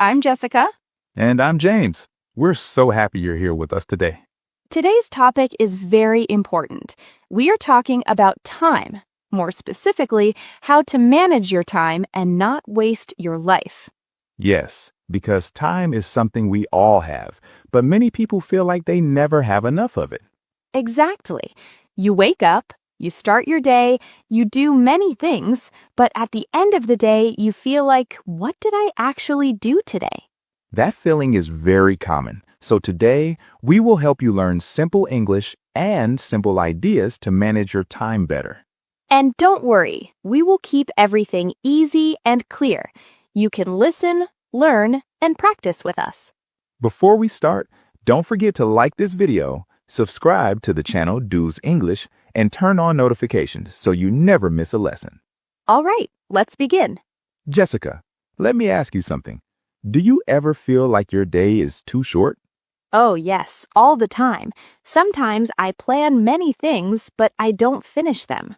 I'm Jessica. And I'm James. We're so happy you're here with us today. Today's topic is very important. We are talking about time. More specifically, how to manage your time and not waste your life. Yes, because time is something we all have, but many people feel like they never have enough of it. Exactly. You wake up, you start your day, you do many things, but at the end of the day, you feel like, what did I actually do today? That feeling is very common. So today, we will help you learn simple English and simple ideas to manage your time better. And don't worry, we will keep everything easy and clear. You can listen, learn, and practice with us. Before we start, don't forget to like this video, subscribe to the channel Do's English, and turn on notifications so you never miss a lesson. All right, let's begin. Jessica, let me ask you something. Do you ever feel like your day is too short? Oh, yes, all the time. Sometimes I plan many things, but I don't finish them.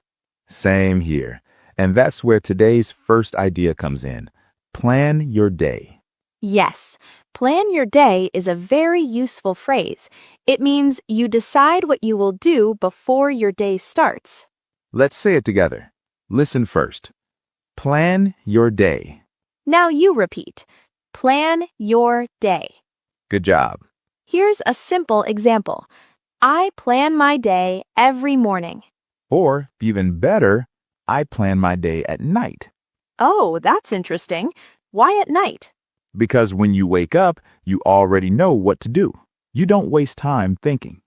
Same here. And that's where today's first idea comes in. Plan your day. Yes, plan your day is a very useful phrase. It means you decide what you will do before your day starts. Let's say it together. Listen first. Plan your day. Now you repeat. Plan your day. Good job. Here's a simple example. I plan my day every morning. Or, even better, I plan my day at night. Oh, that's interesting. Why at night? Because when you wake up, you already know what to do. You don't waste time thinking.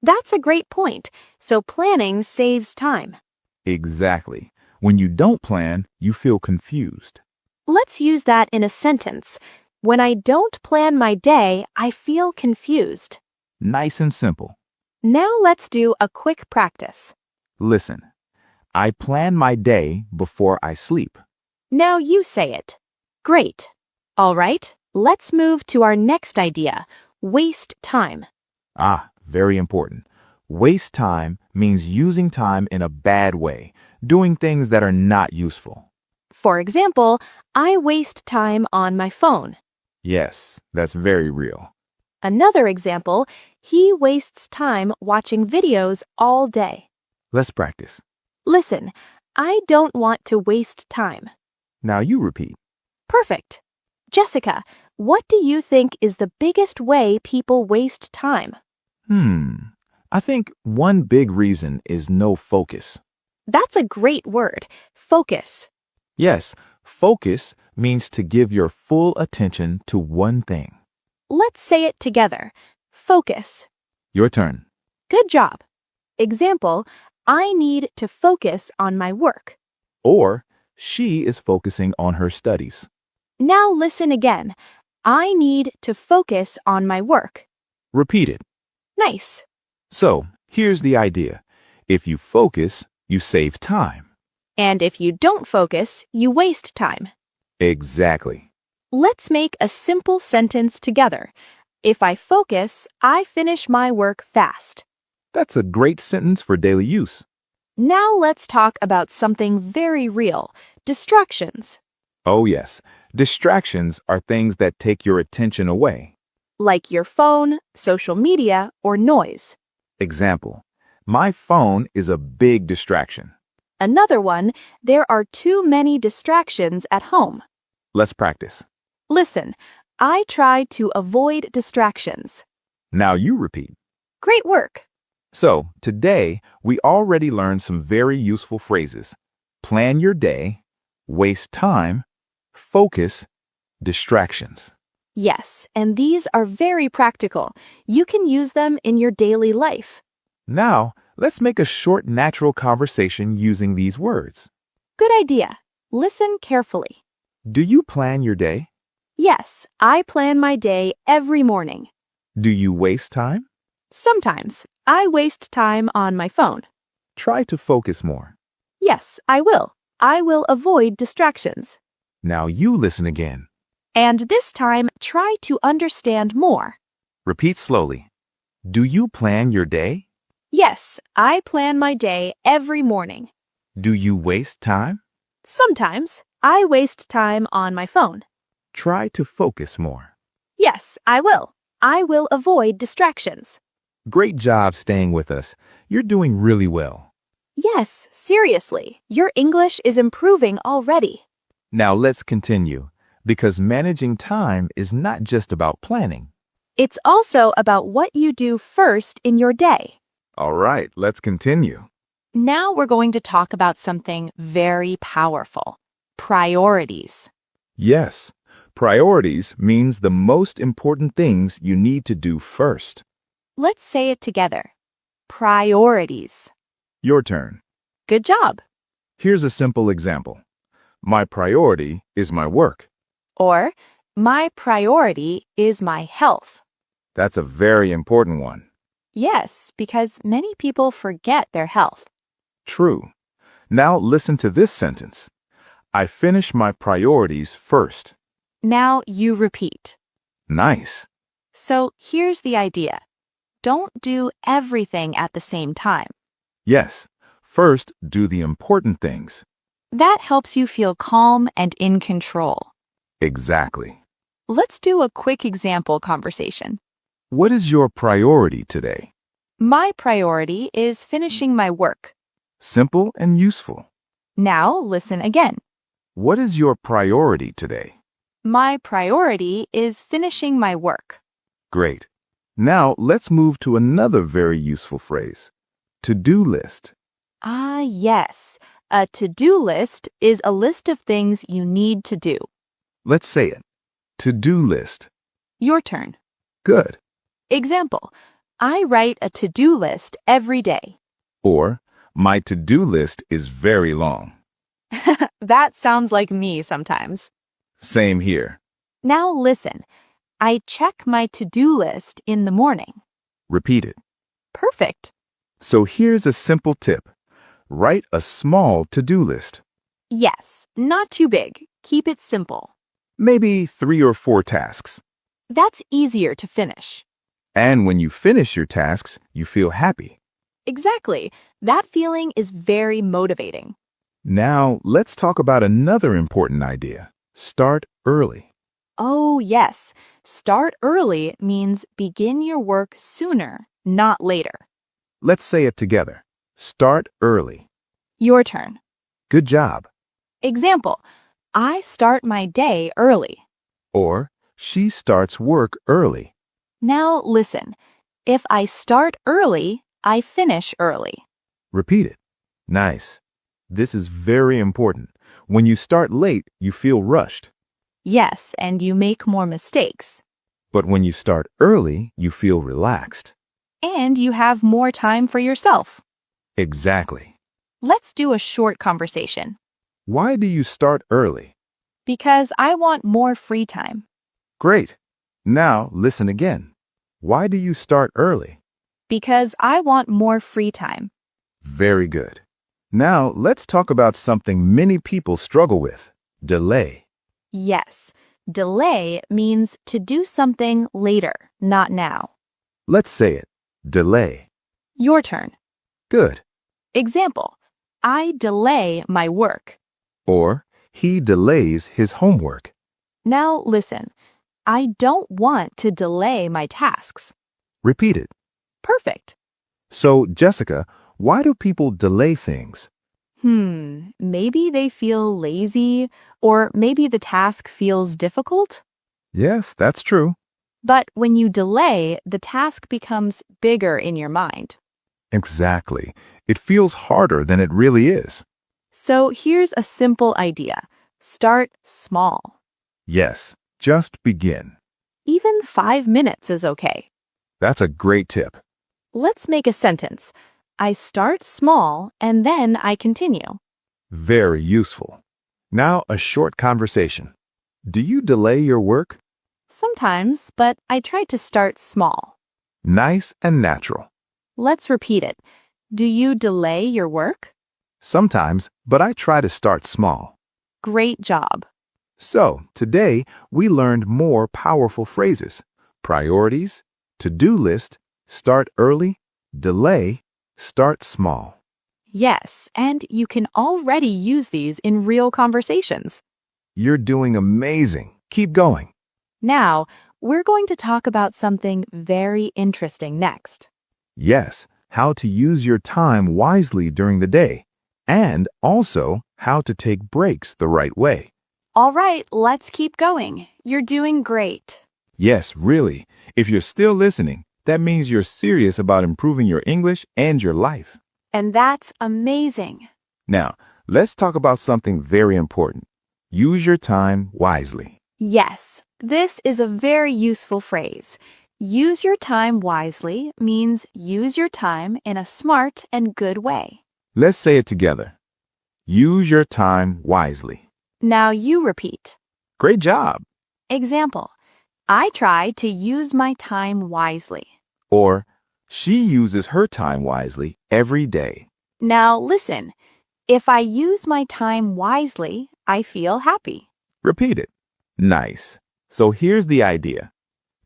That's a great point. So planning saves time. Exactly. When you don't plan, you feel confused. Let's use that in a sentence. When I don't plan my day, I feel confused. Nice and simple. Now let's do a quick practice. Listen. I plan my day before I sleep. Now you say it. Great. All right, let's move to our next idea. Waste time. Very important. Waste time means using time in a bad way, doing things that are not useful. For example, I waste time on my phone. Yes, that's very real. Another example, he wastes time watching videos all day. Let's practice. Listen, I don't want to waste time. Now you repeat. Perfect. Jessica, what do you think is the biggest way people waste time? I think one big reason is no focus. That's a great word, focus. Yes, focus means to give your full attention to one thing. Let's say it together. Focus. Your turn. Good job. Example, I need to focus on my work. Or, she is focusing on her studies. Now listen again. I need to focus on my work. Repeat it. Nice. So, here's the idea. If you focus, you save time. And if you don't focus, you waste time. Exactly. Let's make a simple sentence together. If I focus, I finish my work fast. That's a great sentence for daily use. Now let's talk about something very real, distractions. Oh yes, distractions are things that take your attention away. Like your phone, social media, or noise. Example, my phone is a big distraction. Another one, there are too many distractions at home. Let's practice. Listen, I try to avoid distractions. Now you repeat. Great work. So, today, we already learned some very useful phrases. Plan your day, waste time, focus, distractions. Yes, and these are very practical. You can use them in your daily life. Now, let's make a short natural conversation using these words. Good idea. Listen carefully. Do you plan your day? Yes, I plan my day every morning. Do you waste time? Sometimes I waste time on my phone. Try to focus more. Yes, I will. I will avoid distractions. Now you listen again. And this time, try to understand more. Repeat slowly. Do you plan your day? Yes, I plan my day every morning. Do you waste time? Sometimes I waste time on my phone. Try to focus more. Yes, I will. I will avoid distractions. Great job staying with us. You're doing really well. Yes, seriously, your English is improving already. Now let's continue, because managing time is not just about planning. It's also about what you do first in your day. All right, let's continue. Now we're going to talk about something very powerful: priorities. Yes, priorities means the most important things you need to do first. Let's say it together. Priorities. Your turn. Good job. Here's a simple example. My priority is my work. Or, my priority is my health. That's a very important one. Yes, because many people forget their health. True. Now listen to this sentence. I finish my priorities first. Now you repeat. Nice. So here's the idea. Don't do everything at the same time. Yes. First, do the important things. That helps you feel calm and in control. Exactly. Let's do a quick example conversation. What is your priority today? My priority is finishing my work. Simple and useful. Now listen again. What is your priority today? My priority is finishing my work. Great. Now let's move to another very useful phrase. To-do list. Ah, yes. A to-do list is a list of things you need to do. Let's say it. To-do list. Your turn. Good. Example. I write a to-do list every day. Or, my to-do list is very long. That sounds like me sometimes. Same here. Now listen. I check my to-do list in the morning. Repeat it. Perfect. So here's a simple tip. Write a small to-do list. Yes, not too big. Keep it simple. Maybe 3 or 4 tasks. That's easier to finish. And when you finish your tasks, you feel happy. Exactly. That feeling is very motivating. Now, let's talk about another important idea. Start early. Oh, yes. Start early means begin your work sooner, not later. Let's say it together. Start early. Your turn. Good job. Example. I start my day early. Or, she starts work early. Now listen. If I start early, I finish early. Repeat it. Nice. This is very important. When you start late, you feel rushed. Yes, and you make more mistakes. But when you start early, you feel relaxed. And you have more time for yourself. Exactly. Let's do a short conversation. Why do you start early? Because I want more free time. Great. Now listen again. Why do you start early? Because I want more free time. Very good. Now let's talk about something many people struggle with. Delay. Yes, delay means to do something later, not now. Let's say it. Delay. Your turn. Good. Example. I delay my work. Or, he delays his homework. Now listen. I don't want to delay my tasks. Repeat it. Perfect. So, Jessica, why do people delay things? Maybe they feel lazy, or maybe the task feels difficult. Yes, that's true. But when you delay, the task becomes bigger in your mind. Exactly. It feels harder than it really is. So here's a simple idea. Start small. Yes, just begin. Even 5 minutes is okay. That's a great tip. Let's make a sentence. I start small and then I continue. Very useful. Now, a short conversation. Do you delay your work? Sometimes, but I try to start small. Nice and natural. Let's repeat it. Do you delay your work? Sometimes, but I try to start small. Great job. So, today, we learned more powerful phrases. Priorities, to-do list, start early, delay, start small. Yes, and you can already use these in real conversations. You're doing amazing. Keep going. Now, we're going to talk about something very interesting next. Yes, how to use your time wisely during the day, and also how to take breaks the right way. All right, let's keep going. You're doing great. Yes, really. If you're still listening, that means you're serious about improving your English and your life. And that's amazing. Now, let's talk about something very important. Use your time wisely. Yes, this is a very useful phrase. Use your time wisely means use your time in a smart and good way. Let's say it together. Use your time wisely. Now you repeat. Great job. Example, I try to use my time wisely. Or, she uses her time wisely every day. Now listen, if I use my time wisely, I feel happy. Repeat it. Nice. So here's the idea.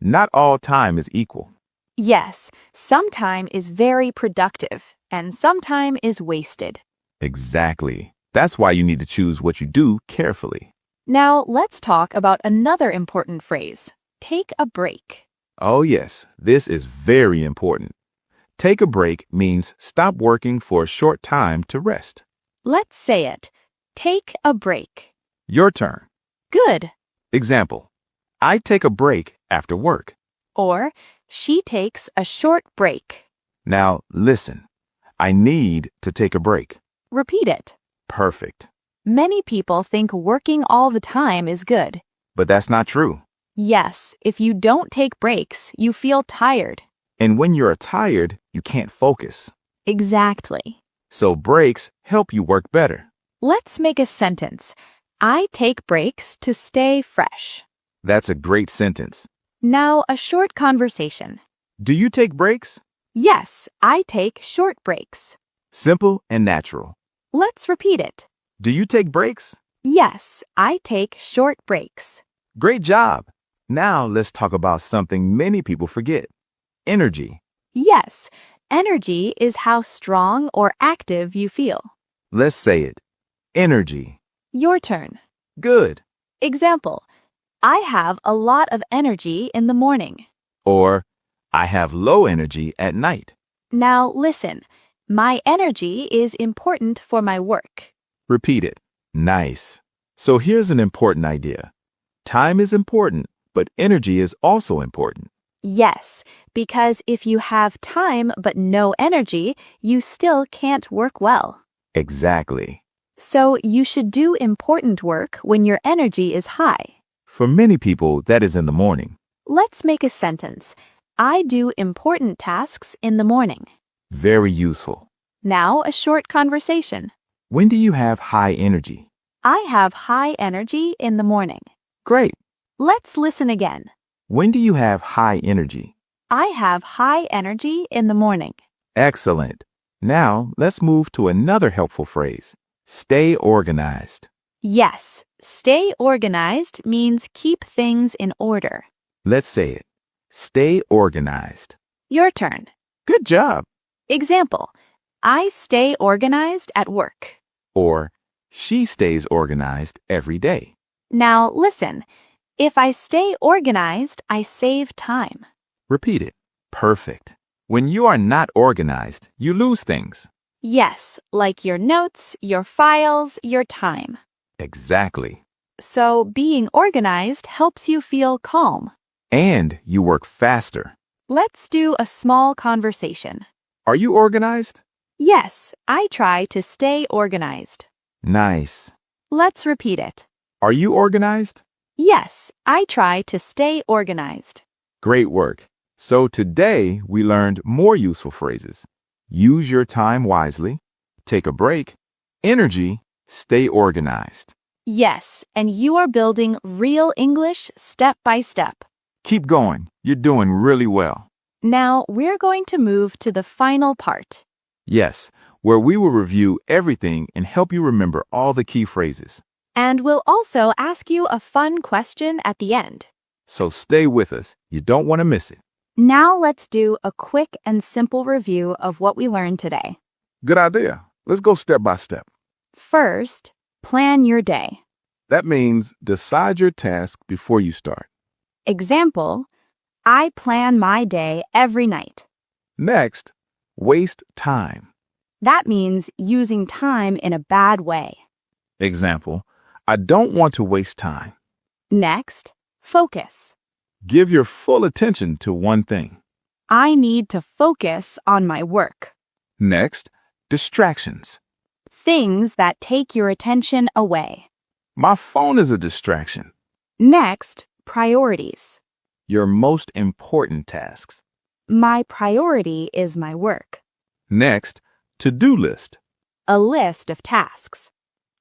Not all time is equal. Yes, some time is very productive and some time is wasted. Exactly. That's why you need to choose what you do carefully. Now let's talk about another important phrase. Take a break. Oh yes, this is very important. Take a break means stop working for a short time to rest. Let's say it. Take a break. Your turn. Good. Example. I take a break after work. Or she takes a short break. Now listen. I need to take a break. Repeat it. Perfect. Many people think working all the time is good. But that's not true. Yes, if you don't take breaks, you feel tired. And when you're tired, you can't focus. Exactly. So breaks help you work better. Let's make a sentence. I take breaks to stay fresh. That's a great sentence. Now a short conversation. Do you take breaks? Yes, I take short breaks. Simple and natural. Let's repeat it. Do you take breaks? Yes, I take short breaks. Great job. Now let's talk about something many people forget. Energy. Yes, energy is how strong or active you feel. Let's say it. Energy. Your turn. Good. Example, I have a lot of energy in the morning. Or, I have low energy at night. Now listen, my energy is important for my work. Repeat it. Nice. So here's an important idea. Time is important, but energy is also important. Yes, because if you have time but no energy, you still can't work well. Exactly. So you should do important work when your energy is high. For many people, that is in the morning. Let's make a sentence. I do important tasks in the morning. Very useful. Now a short conversation. When do you have high energy? I have high energy in the morning. Great. Let's listen again. When do you have high energy? I have high energy in the morning. Excellent. Now let's move to another helpful phrase. Stay organized. Yes, stay organized means keep things in order. Let's say it. Stay organized. Your turn. Good job. Example, I stay organized at work. Or, she stays organized every day. Now listen, if I stay organized, I save time. Repeat it. Perfect. When you are not organized, you lose things. Yes, like your notes, your files, your time. Exactly. So being organized helps you feel calm. And you work faster. Let's do a small conversation. Are you organized? Yes, I try to stay organized. Nice. Let's repeat it. Are you organized? Yes, I try to stay organized. Great work. So today we learned more useful phrases. Use your time wisely. Take a break. Energy. Stay organized. Yes, and you are building real English step by step. Keep going. You're doing really well. Now we're going to move to the final part. Yes, where we will review everything and help you remember all the key phrases. And we'll also ask you a fun question at the end. So stay with us. You don't want to miss it. Now let's do a quick and simple review of what we learned today. Good idea. Let's go step by step. First, plan your day. That means decide your task before you start. Example, I plan my day every night. Next, waste time. That means using time in a bad way. Example, I don't want to waste time. Next, focus. Give your full attention to one thing. I need to focus on my work. Next, distractions. Things that take your attention away. My phone is a distraction. Next, priorities. Your most important tasks. My priority is my work. Next, to-do list. A list of tasks.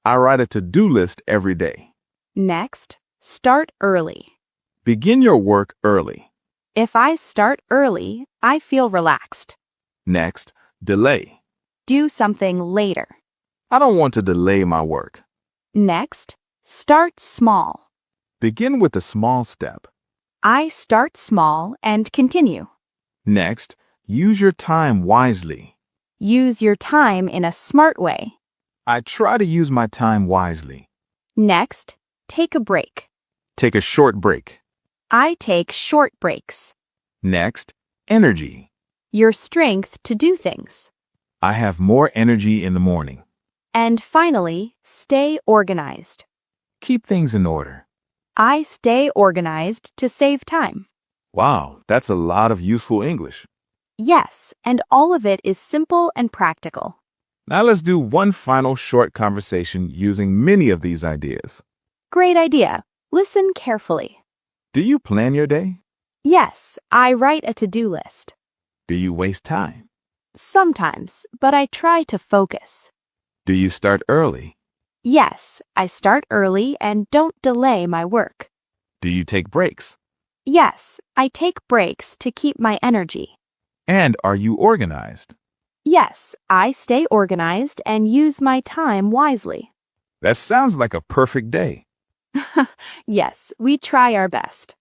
I write a to-do list every day. Next, start early. Begin your work early. If I start early, I feel relaxed. Next, delay. Do something later. I don't want to delay my work. Next, start small. Begin with a small step. I start small and continue. Next, use your time wisely. Use your time in a smart way. I try to use my time wisely. Next, take a break. Take a short break. I take short breaks. Next, energy. Your strength to do things. I have more energy in the morning. And finally, stay organized. Keep things in order. I stay organized to save time. Wow, that's a lot of useful English. Yes, and all of it is simple and practical. Now let's do one final short conversation using many of these ideas. Great idea. Listen carefully. Do you plan your day? Yes, I write a to-do list. Do you waste time? Sometimes, but I try to focus. Do you start early? Yes, I start early and don't delay my work. Do you take breaks? Yes, I take breaks to keep my energy. And are you organized? Yes, I stay organized and use my time wisely. That sounds like a perfect day. Yes, we try our best.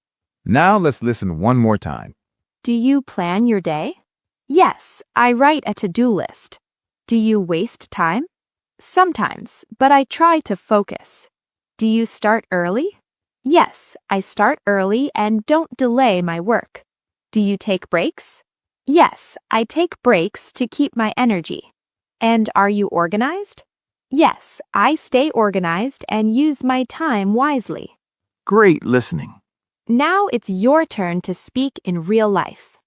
Now let's listen one more time. Do you plan your day? Yes, I write a to-do list. Do you waste time? Sometimes, but I try to focus. Do you start early? Yes, I start early and don't delay my work. Do you take breaks? Yes, I take breaks to keep my energy. And are you organized? Yes, I stay organized and use my time wisely. Great listening. Now it's your turn to speak in real life.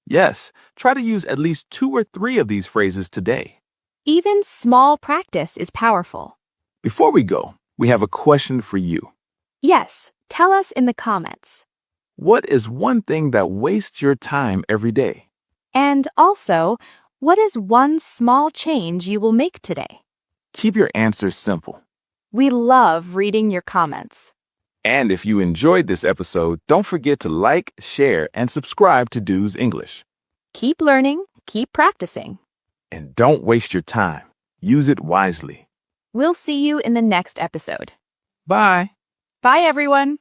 Yes, try to use at least 2 or 3 of these phrases today. Even small practice is powerful. Before we go, we have a question for you. Yes, tell us in the comments. What is one thing that wastes your time every day? And also, what is one small change you will make today? Keep your answers simple. We love reading your comments. And if you enjoyed this episode, don't forget to like, share, and subscribe to Do's English. Keep learning, keep practicing. And don't waste your time. Use it wisely. We'll see you in the next episode. Bye. Bye, everyone.